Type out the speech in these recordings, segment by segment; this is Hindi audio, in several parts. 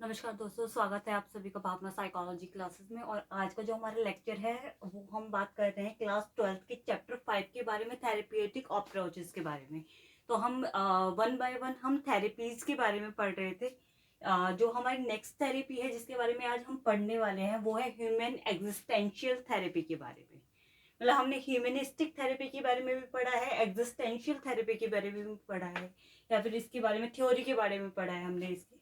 नमस्कार दोस्तों, स्वागत है आप सभी का भावना साइकोलॉजी क्लासेस में। और आज का जो हमारा लेक्चर है वो हम बात कर रहे हैं क्लास 12 के चैप्टर 5 के बारे में, थेरेप्यूटिक अप्रोचेस के बारे में। तो हम वन बाय वन हम थेरेपीज के बारे में पढ़ रहे थे। जो हमारी नेक्स्ट थेरेपी है जिसके बारे में आज हम पढ़ने वाले हैं वो है ह्यूमन एग्जिस्टेंशियल थेरेपी के बारे में। मतलब हमने ह्यूमनिस्टिक थेरेपी के बारे में भी पढ़ा है, एग्जिस्टेंशियल थेरेपी के बारे में भी पढ़ा है, या फिर इसके बारे में थ्योरी के बारे में पढ़ा है हमने इसकी।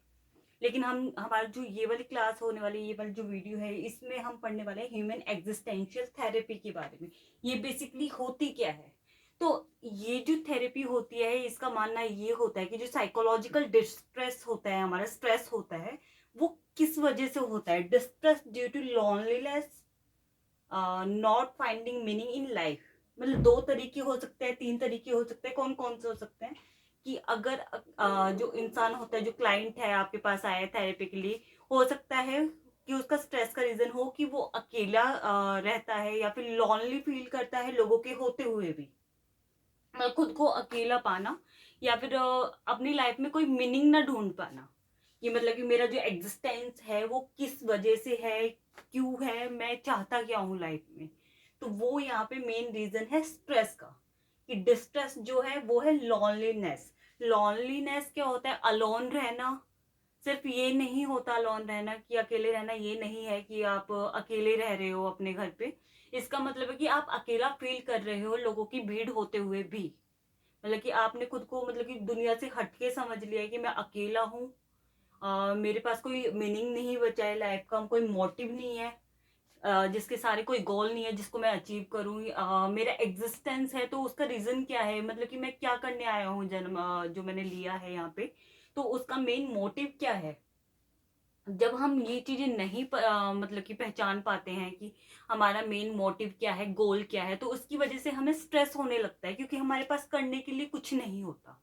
लेकिन हम हमारा जो ये वाली क्लास होने वाली, ये वाली जो वीडियो है, इसमें हम पढ़ने वाले हैं ह्यूमन एग्जिस्टेंशियल थेरेपी के बारे में। ये बेसिकली होती क्या है? तो ये जो थेरेपी होती है इसका मानना ये होता है कि जो साइकोलॉजिकल डिस्ट्रेस होता है, हमारा स्ट्रेस होता है, वो किस वजह से होता है? Distress due to loneliness, not finding meaning in life. मतलब दो तरीके हो सकते हैं, तीन तरीके हो सकते हैं। कौन कौन से हो सकते हैं? कि अगर जो इंसान होता है, जो क्लाइंट है आपके पास आया है थेरेपी के लिए, हो सकता है कि उसका स्ट्रेस का रीजन हो कि वो अकेला रहता है, या फिर लॉनली फील करता है लोगों के होते हुए भी। मतलब खुद को अकेला पाना, या फिर अपनी लाइफ में कोई मीनिंग ना ढूंढ पाना, कि मतलब कि मेरा जो एग्जिस्टेंस है वो किस वजह से है, क्यों है, मैं चाहता क्या हूँ लाइफ में। तो वो यहाँ पे मेन रीजन है स्ट्रेस का। कि डिस्ट्रेस जो है वो है लॉनलीनेस। लॉनलीनेस क्या होता है? अलोन रहना। सिर्फ ये नहीं होता अलोन रहना कि अकेले रहना, ये नहीं है कि आप अकेले रह रहे हो अपने घर पे। इसका मतलब है कि आप अकेला फील कर रहे हो लोगों की भीड़ होते हुए भी। मतलब कि आपने खुद को मतलब कि दुनिया से हटके समझ लिया है कि मैं अकेला हूँ। मेरे पास कोई मीनिंग नहीं बचा है लाइफ का, कोई मोटिव नहीं है, जिसके सारे कोई गोल नहीं है जिसको मैं अचीव करूँ। मेरा एग्जिस्टेंस है तो उसका रीजन क्या है, मतलब कि मैं क्या करने आया हूँ जन्म, जो मैंने लिया है यहाँ पे, तो उसका मेन मोटिव क्या है। जब हम ये चीजें नहीं मतलब कि पहचान पाते हैं कि हमारा मेन मोटिव क्या है, गोल क्या है, तो उसकी वजह से हमें स्ट्रेस होने लगता है, क्योंकि हमारे पास करने के लिए कुछ नहीं होता,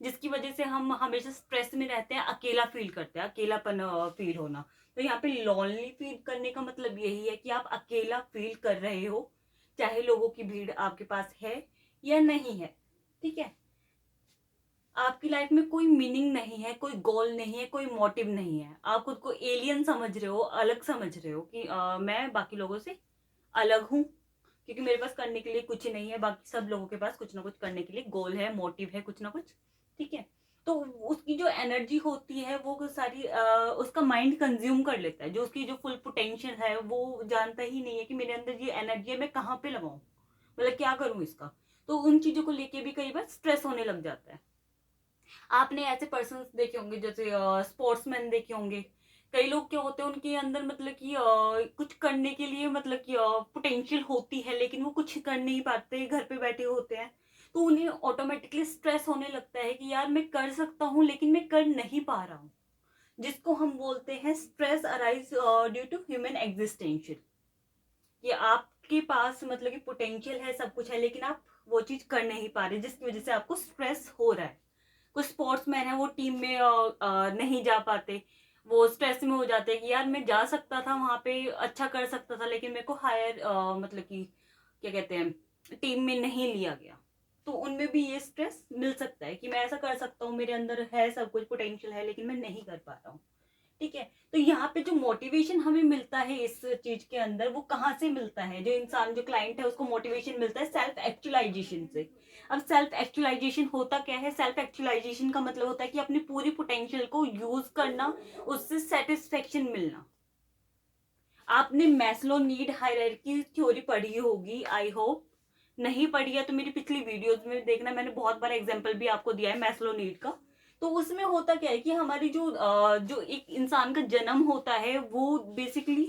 जिसकी वजह से हम हमेशा स्ट्रेस में रहते हैं, अकेला फील करते हैं, अकेलापन फील होना। तो यहाँ पे लॉनली फील करने का मतलब यही है कि आप अकेला फील कर रहे हो, चाहे लोगों की भीड़ आपके पास है या नहीं है। ठीक है? आपकी लाइफ में कोई मीनिंग नहीं है, कोई गोल नहीं है, कोई मोटिव नहीं है। आप खुद को एलियन समझ रहे हो, अलग समझ रहे हो कि मैं बाकी लोगों से अलग हूँ, क्योंकि मेरे पास करने के लिए कुछ नहीं है, बाकी सब लोगों के पास कुछ ना कुछ करने के लिए गोल है, मोटिव है, कुछ ना कुछ। ठीक है? तो उसकी जो एनर्जी होती है वो सारी उसका माइंड कंज्यूम कर लेता है। जो उसकी जो फुल पोटेंशियल है वो जानता ही नहीं है कि मेरे अंदर ये एनर्जी है, मैं कहाँ पे लगाऊं, मतलब क्या करूं इसका। तो उन चीजों को लेके भी कई बार स्ट्रेस होने लग जाता है। आपने ऐसे पर्सन देखे होंगे, जैसे स्पोर्ट्समैन देखे होंगे। कई लोग क्या होते हैं, उनके अंदर मतलब कि कुछ करने के लिए मतलब कि पोटेंशियल होती है, लेकिन वो कुछ कर नहीं पाते, घर पे बैठे होते हैं। तो उन्हें ऑटोमेटिकली स्ट्रेस होने लगता है कि यार मैं कर सकता हूँ लेकिन मैं कर नहीं पा रहा हूँ, जिसको हम बोलते हैं stress arise due to human existential. कि आपके पास मतलब कि पोटेंशियल है, सब कुछ है, लेकिन आप वो चीज कर नहीं पा रहे, जिसकी वजह से आपको स्ट्रेस हो रहा है। कुछ स्पोर्ट्समैन है, वो टीम में नहीं जा पाते, वो स्ट्रेस में हो जाते हैं कि यार मैं जा सकता था वहां पे, अच्छा कर सकता था, लेकिन मेरे को हायर मतलब कि क्या कहते हैं, टीम में नहीं लिया गया। तो उनमें भी ये स्ट्रेस मिल सकता है कि मैं ऐसा कर सकता हूँ, मेरे अंदर है सब कुछ, पोटेंशियल है, लेकिन मैं नहीं कर पा रहा हूँ। ठीक है? तो यहाँ पे जो मोटिवेशन हमें मिलता है इस चीज के अंदर, वो कहाँ से मिलता है? जो इंसान, जो क्लाइंट है, उसको मोटिवेशन मिलता है सेल्फ एक्चुअलाइजेशन से। अब सेल्फ एक्चुअलाइजेशन होता क्या है? सेल्फ एक्चुअलाइजेशन का मतलब होता है कि अपनी पूरी पोटेंशियल को यूज करना, उससे सेटिस्फेक्शन मिलना। आपने मैस्लो नीड हायरार्की थ्योरी पढ़ी होगी, आई होप। नहीं पढ़ी है तो मेरी पिछली वीडियोस में देखना, मैंने बहुत बार एग्जांपल भी आपको दिया है मैस्लो नीड का। तो उसमें होता क्या है कि हमारी जो एक इंसान का जन्म होता है वो बेसिकली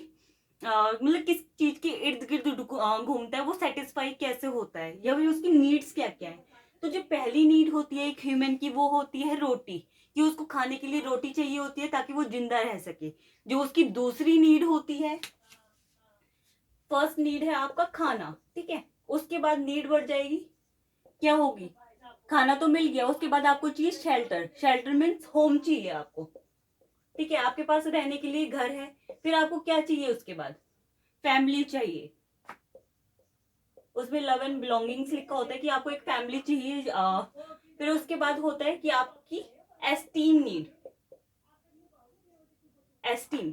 मतलब किस चीज के इर्द गिर्द घूमता है, वो सेटिस्फाई कैसे होता है, या फिर उसकी नीड्स क्या क्या है। तो जो पहली नीड होती है एक ह्यूमन की, वो होती है रोटी, कि उसको खाने के लिए रोटी चाहिए होती है ताकि वो जिंदा रह सके। जो उसकी दूसरी नीड होती है, फर्स्ट नीड है आपका खाना, ठीक है, उसके बाद नीड बढ़ जाएगी, क्या होगी? खाना तो मिल गया, उसके बाद आपको चाहिए शेल्टर। शेल्टर मीन्स होम चाहिए आपको। ठीक है? आपके पास रहने के लिए घर है, फिर आपको क्या चाहिए उसके बाद? फैमिली चाहिए। उसमें लव एंड बिलोंगिंग्स लिखा होता है कि आपको एक फैमिली चाहिए। फिर उसके बाद होता है कि आपकी esteem need. Esteem,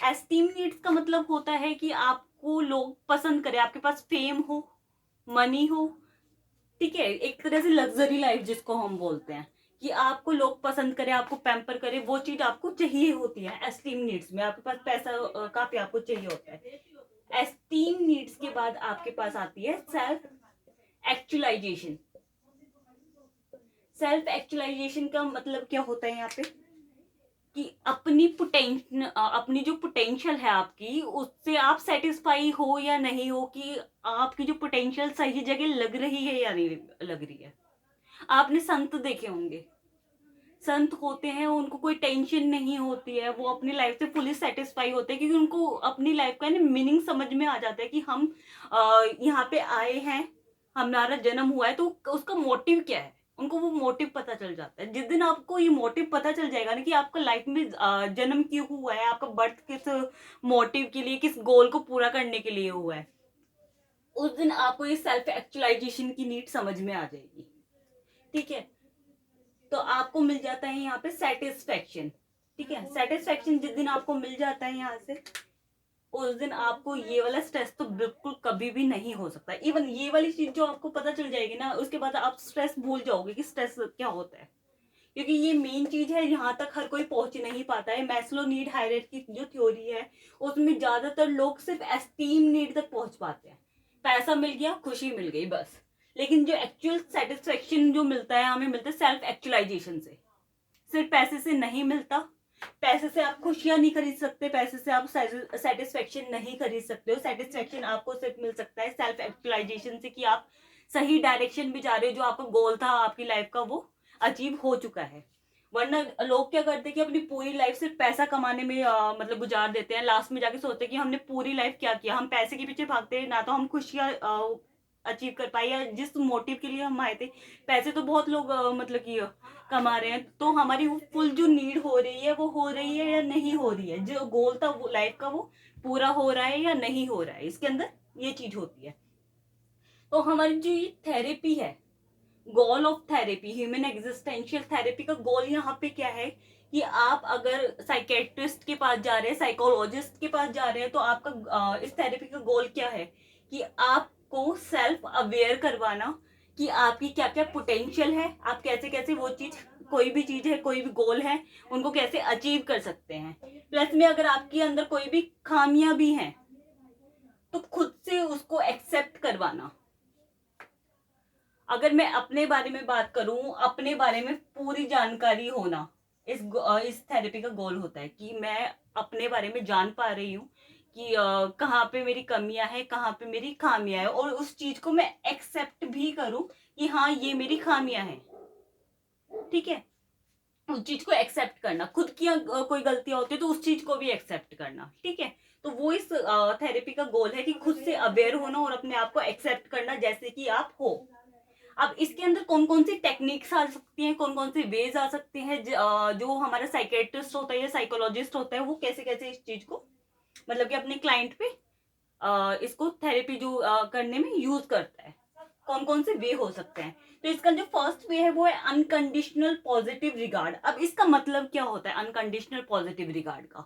esteem needs का मतलब होता है कि आपको लोग पसंद करें, आपके पास फेम हो, मनी हो, ठीक है, एक तरह से लग्जरी लाइफ जिसको हम बोलते हैं, कि आपको लोग पसंद करें, आपको पैम्पर करें, वो चीज आपको चाहिए होती है एस्टीम नीड्स में। आपके पास पैसा काफी आपको चाहिए होता है। एस्टीम नीड्स के बाद आपके पास आती है सेल्फ एक्चुअलाइजेशन। सेल्फ एक्चुअलाइजेशन का मतलब क्या होता है यहाँ पे, कि अपनी जो पोटेंशियल है आपकी, उससे आप सेटिस्फाई हो या नहीं हो, कि आपकी जो पोटेंशियल सही जगह लग रही है या नहीं लग रही है। आपने संत देखे होंगे, संत होते हैं, उनको कोई टेंशन नहीं होती है, वो अपनी लाइफ से फुली सेटिस्फाई होते हैं, क्योंकि उनको अपनी लाइफ का मीनिंग समझ में आ जाता है कि हम यहाँ पे आए हैं, हमारा जन्म हुआ है, तो उसका मोटिव क्या है, उनको वो मोटिव पता चल जाता है। जिस दिन आपको ये मोटिव पता चल जाएगा ना, कि आपका लाइफ में जन्म क्यों हुआ है, आपका बर्थ किस मोटिव के लिए, किस गोल को पूरा करने के लिए हुआ है, उस दिन आपको ये सेल्फ एक्चुअलाइजेशन की नीड समझ में आ जाएगी। ठीक है, तो आपको मिल जाता है यहाँ पे सेटिस्फेक्शन। ठीक है, सेटिस्फेक्शन जिस दिन आपको मिल जाता है यहाँ से, उस दिन आपको ये वाला स्ट्रेस तो बिल्कुल कभी भी नहीं हो सकता। इवन ये वाली चीज जो आपको पता चल जाएगी ना, उसके बाद आप स्ट्रेस भूल जाओगे कि स्ट्रेस क्या होता है, क्योंकि ये मेन चीज है, यहाँ तक हर कोई पहुंच नहीं पाता है। मैस्लो नीड हायरार्की जो थ्योरी है, उसमें ज्यादातर लोग सिर्फ एस्टीम नीड तक पहुंच पाते हैं। पैसा मिल गया, खुशी मिल गई, बस। लेकिन जो एक्चुअल सेटिस्फेक्शन जो मिलता है, हमें मिलता है सेल्फ एक्चुअलाइजेशन से। सिर्फ पैसे से नहीं मिलता, पैसे से आप खुशियां नहीं खरीद सकते, पैसे से आप सेटिस्फेक्शन नहीं खरीद सकते हो। सेटिस्फेक्शन आपको सिर्फ मिल सकता है सेल्फ एक्चुअलाइजेशन से, कि आप सही डायरेक्शन में जा रहे हो, जो आपका गोल था आपकी लाइफ का वो अचीव हो चुका है। वरना लोग क्या करते हैं कि अपनी पूरी लाइफ सिर्फ पैसा कमाने में मतलब गुजार देते हैं, लास्ट में जाके सोचते हैं कि हमने पूरी लाइफ क्या किया। हम पैसे के पीछे भागते हैं, ना तो हम खुशियां अचीव कर पाए, या जिस मोटिव के लिए हम आए थे। पैसे तो बहुत लोग मतलब कि कमा रहे हैं, तो हमारी वो फुल जो नीड हो रही है, वो हो रही है या नहीं हो रही है, जो गोल था वो लाइफ का वो पूरा हो रहा है या नहीं हो रहा है, इसके अंदर ये चीज होती है। तो हमारी जो ये थेरेपी है, goal of therapy, human existential therapy का गोल यहाँ पे क्या है, कि आप अगर साइकेट्रिस्ट के पास जा रहे हैं, साइकोलॉजिस्ट के पास जा रहे हैं, तो आपका इस थेरेपी का गोल क्या है, कि आपको सेल्फ अवेयर करवाना, कि आपकी क्या क्या पोटेंशियल है, आप कैसे कैसे वो चीज, कोई भी चीज है, कोई भी गोल है, उनको कैसे अचीव कर सकते हैं। प्लस में अगर आपके अंदर कोई भी खामियां भी हैं, तो खुद से उसको एक्सेप्ट करवाना। अगर मैं अपने बारे में बात करूं, अपने बारे में पूरी जानकारी होना, इस थेरेपी का गोल होता है, कि मैं अपने बारे में जान पा रही हूँ कि कहाँ पे मेरी कमियां हैं, कहाँ पे मेरी खामियां हैं, और उस चीज को मैं एक्सेप्ट भी करूं कि हाँ ये मेरी खामियां हैं। ठीक है, उस चीज को एक्सेप्ट करना, खुद की कोई गलतियां होती है तो उस चीज को भी एक्सेप्ट करना। ठीक है, तो वो इस थेरेपी का गोल है, कि खुद से अवेयर होना और अपने आप को एक्सेप्ट करना जैसे कि आप हो। अब इसके अंदर कौन कौन सी टेक्निक्स आ सकती हैं, कौन कौन से वेज आ सकते हैं, जो हमारा साइकेट्रिस्ट होता है या साइकोलॉजिस्ट होता है, वो कैसे कैसे इस चीज को मतलब कि अपने क्लाइंट पे इसको थेरेपी जो करने में यूज करता है, कौन कौन से वे हो सकते हैं। तो इसका जो फर्स्ट वे है वो है अनकंडीशनल पॉजिटिव रिगार्ड। अब इसका मतलब क्या होता है अनकंडीशनल पॉजिटिव रिगार्ड का,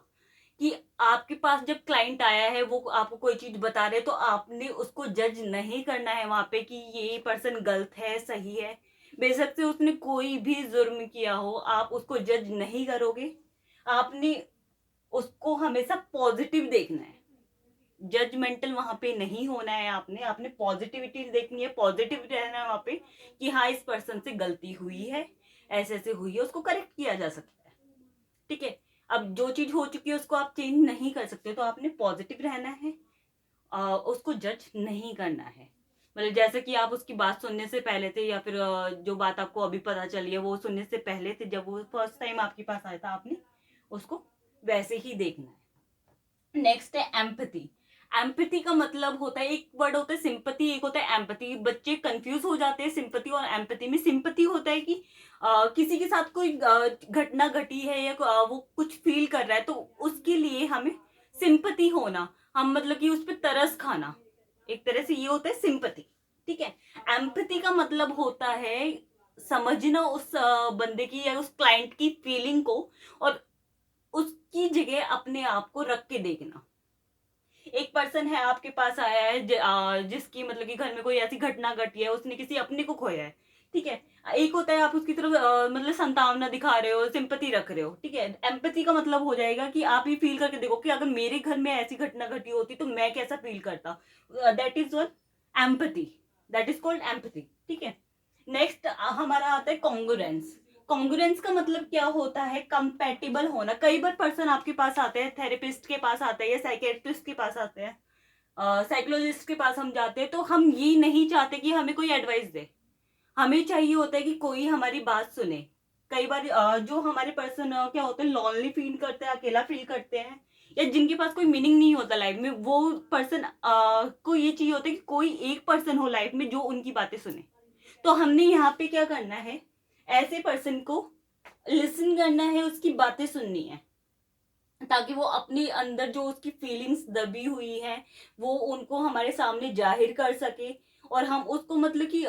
कि आपके पास जब क्लाइंट आया है, वो आपको कोई चीज बता रहे, तो आपने उसको जज नहीं करना है वहां पे कि ये पर्सन गलत है सही है। बेशक से उसने कोई भी जुर्म किया हो, आप उसको जज नहीं करोगे। आपने उसको हमेशा पॉजिटिव देखना है, जजमेंटल वहां पे नहीं होना है। आपने आपने पॉजिटिविटी देखनी है, पॉजिटिव रहना है वहां पे, कि हाँ इस पर्सन से गलती हुई है, ऐसे ऐसे हुई है, उसको करेक्ट किया जा सकता है। ठीक है, अब जो चीज हो चुकी है उसको आप चेंज नहीं कर सकते, तो आपने पॉजिटिव रहना है, उसको जज नहीं करना है। मतलब जैसे कि आप उसकी बात सुनने से पहले थे, या फिर जो बात आपको अभी पता चली है वो सुनने से पहले थे, जब वो फर्स्ट टाइम आपके पास आया था, आपने उसको वैसे ही देखना है। नेक्स्ट है एम्पैथी। एम्पैथी का मतलब होता है, एक वर्ड होता है सिंपैथी, एक होता है एम्पैथी। बच्चे कंफ्यूज हो जाते हैं सिंपैथी और एम्पैथी में। सिंपैथी होता है कि किसी के साथ कोई घटना घटी है, या वो कुछ फील कर रहा है, तो उसके लिए हमें सिंपैथी होना, हम मतलब कि उस पर तरस खाना, एक तरह से ये होता है सिंपैथी। ठीक है, एम्पैथी का मतलब होता है समझना उस बंदे की या उस क्लाइंट की फीलिंग को, और उसकी जगह अपने आप को रख के देखना। एक पर्सन है आपके पास आया है जिसकी मतलब कि घर में कोई ऐसी घटना घटी है, उसने किसी अपने को खोया है, ठीक है। एक होता है आप उसकी तरफ मतलब संतावना दिखा रहे हो, सिंपैथी रख रहे हो, ठीक है। एम्पैथी का मतलब हो जाएगा कि आप ये फील करके देखो कि अगर मेरे घर में ऐसी घटना घटी होती तो मैं कैसा फील करता। That is one empathy, that is called empathy, ठीक है। नेक्स्ट हमारा आता है कॉन्ग्रुएंस। कॉन्ग्रुएंस का मतलब क्या होता है? कंपैटिबल होना। कई बार पर्सन आपके पास आते हैं, थेरेपिस्ट के पास आते हैं या साइकेट्रिस्ट के पास आते हैं, साइकोलॉजिस्ट के पास हम जाते हैं, तो हम ये नहीं चाहते कि हमें कोई एडवाइस दे। हमें चाहिए होता है कि कोई हमारी बात सुने। कई बार जो हमारे पर्सन क्या होते हैं, लॉनली फील करते हैं, अकेला फील करते हैं, या जिनके पास कोई मीनिंग नहीं होता लाइफ में, वो पर्सन को ये चाहिए होता है कि कोई एक पर्सन हो लाइफ में जो उनकी बातें सुने। तो हमने यहाँ पे क्या करना है, ऐसे पर्सन को लिसन करना है, उसकी बातें सुननी है, ताकि वो अपने अंदर जो उसकी फीलिंग्स दबी हुई है वो उनको हमारे सामने जाहिर कर सके, और हम उसको मतलब कि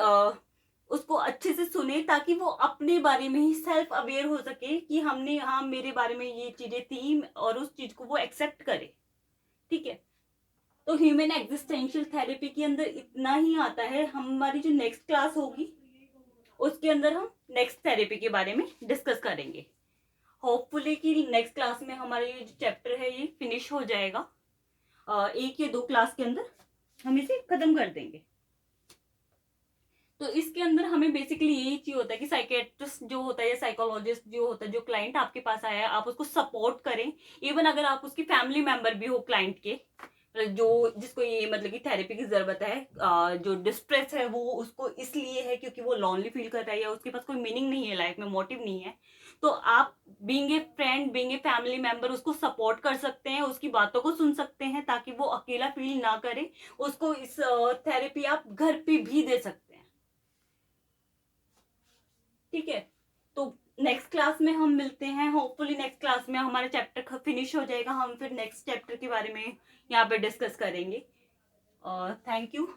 उसको अच्छे से सुने, ताकि वो अपने बारे में ही सेल्फ अवेयर हो सके कि हमने, हाँ मेरे बारे में ये चीजें थी, और उस चीज को वो एक्सेप्ट करे, ठीक है। तो ह्यूमन एग्जिस्टेंशियल थेरेपी के अंदर इतना ही आता है। हमारी जो नेक्स्ट क्लास होगी उसके अंदर हम नेक्स्ट थेरेपी के बारे में डिस्कस करेंगे। होपफुली कि नेक्स्ट क्लास में हमारा ये जो चैप्टर है ये फिनिश हो जाएगा। एक या दो क्लास के अंदर हम इसे खत्म कर देंगे। तो इसके अंदर हमें बेसिकली यही चीज होता है कि साइकेट्रिस्ट जो होता है या साइकोलॉजिस्ट जो होता है, जो क्लाइंट आपके पास आया है, आप उसको सपोर्ट करें। इवन अगर आप उसकी फैमिली मेंबर भी हो क्लाइंट के, जो जिसको ये मतलब कि थेरेपी की जरूरत है, जो डिस्ट्रेस है वो उसको इसलिए है क्योंकि वो लॉनली फील कर रहा है या उसके पास कोई मीनिंग नहीं है लाइफ में, मोटिव नहीं है, तो आप being a friend, being a family member उसको सपोर्ट कर सकते हैं, उसकी बातों को सुन सकते हैं, ताकि वो अकेला फील ना करे। उसको इस थेरेपी आप घर पे भी दे सकते हैं, ठीक है। तो नेक्स्ट क्लास में हम मिलते हैं। होपफुली नेक्स्ट क्लास में हमारा चैप्टर फिनिश हो जाएगा, हम फिर नेक्स्ट चैप्टर के बारे में यहाँ पे डिस्कस करेंगे। Thank you.